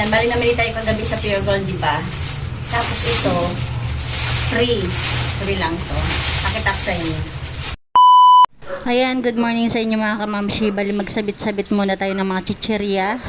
Ayan, bali namili tayo kagabi sa Pure Gold, di ba? Tapos ito, free. Free lang to. Pakitap sa inyo. Ayan, good morning sa inyo mga kamamshi. Bali magsabit-sabit muna tayo ng mga chichirya.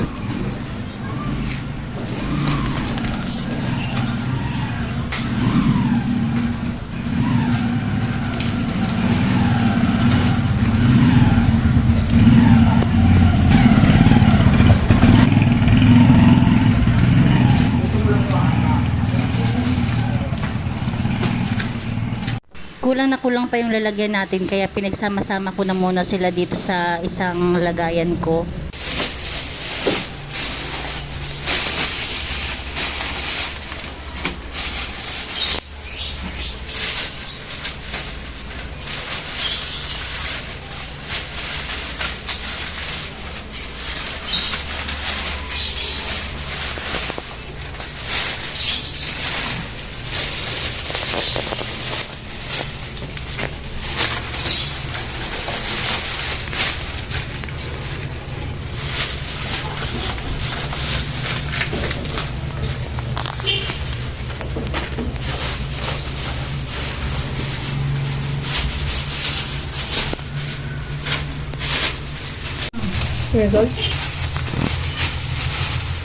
Kulang pa yung lalagyan natin, kaya pinagsama-sama ko na muna sila dito sa isang lagayan ko. Pure Gold.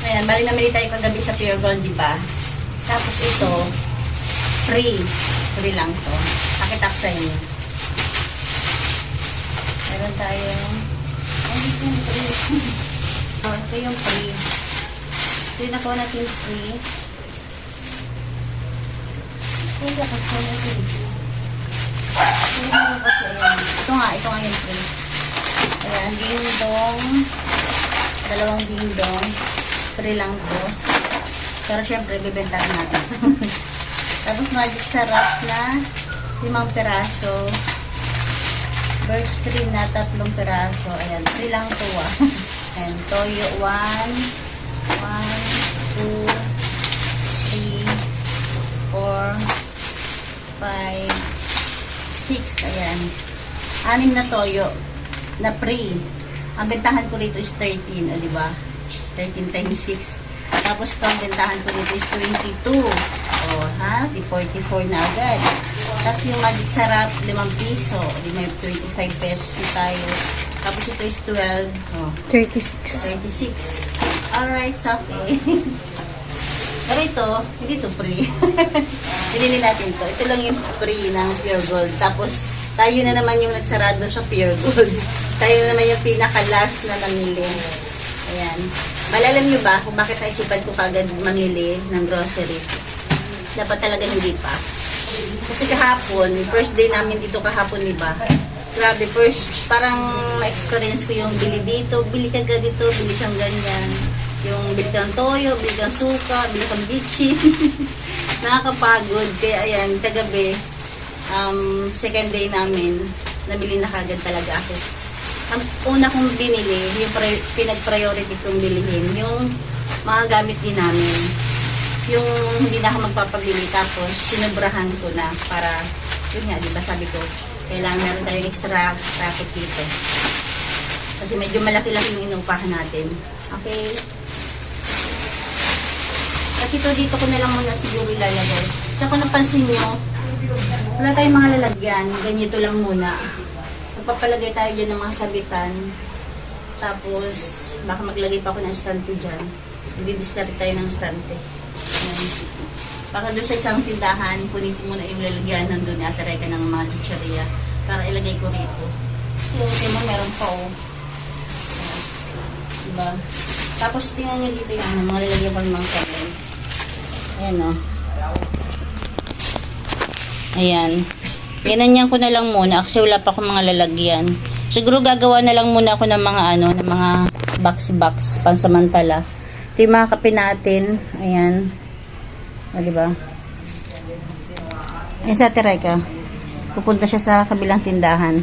Ayan, bali namili tayo kagabi sa Pure Gold, di ba? Tapos ito, free. Free lang to. Pakitap sa inyo. Meron tayong ito yung free. Ito yung nakuha natin free. Ito nga yung free. Ayan, ding-dong. Dalawang ding-dong. Free lang to. Pero syempre, bibentahan natin. Tapos magic sarap na 5 peraso. Birch tree na 3 peraso. Ayan, free lang to ah. And toyo 1, 2, 3, 4, 5, 6. Ayan. 6 na toyo na free. Ang bentahan ko rito is 13, di ba? 13 times 6. Tapos ito, ang bentahan ko rito is 22. O, ha? Di 44 na agad. Tapos yung magic sarap, 5 piso. Di may 25 pesos na tayo. Tapos ito is 12. O, 36. Alright, it's okay. Pero ito, hindi ito free. Pinili natin to. Ito lang yung free ng Pure Gold. Tapos, tayo na naman yung nagsarado sa Pure Gold. Tayo na naman yung pinaka-last na namili. Ayan. Malalam nyo ba kung bakit naisipan ko kagad mamili ng grocery? Dapat talaga hindi pa. Kasi kahapon, first day namin dito kahapon, diba? Grabe, first, parang na-experience ko yung bili dito, bili ka dito, bili kang ganyan. Yung bili kang toyo, bili kang suka, bili kang bitchin. Nakakapagod. Kaya ayan, kagabi, second day namin, nabili na kagad talaga ako. Ang una kong binili, yung pinag-priority kong bilhin, yung mga gamit din namin. Yung hindi na ako magpapabili, tapos sinubrahan ko na para, yun nga, diba sabi ko, kailangan meron tayong extra profit dito. Kasi medyo malaki-laki yung inupahan natin. Okay? Kasi ito dito ko na lang muna siguro ilalagay. Tsaka napansin nyo, wala tayong mga lalagyan. Ganito lang muna. Magpapalagay tayo dyan ng mga sabitan. Tapos, baka maglagay pa ako ng stante dyan. Hindi-discard tayo ng stante. Baka doon sa isang tindahan, kunin ko muna yung lalagyan nandun at taray ka ng mga chicheria para ilagay ko rito. So, mo meron pa oh. Diba? Tapos, tingnan nyo dito yung mga lalagyan pa ng mga sabon. Ayan o. Ayan. Ganyan ko na lang muna kasi wala pa akong mga lalagyan. Siguro gagawa na lang muna ako ng mga ng mga box pansamantala. Ito yung mga kape natin. Ayan. O, diba? Ayan sa tiray ka. Pupunta siya sa kabilang tindahan.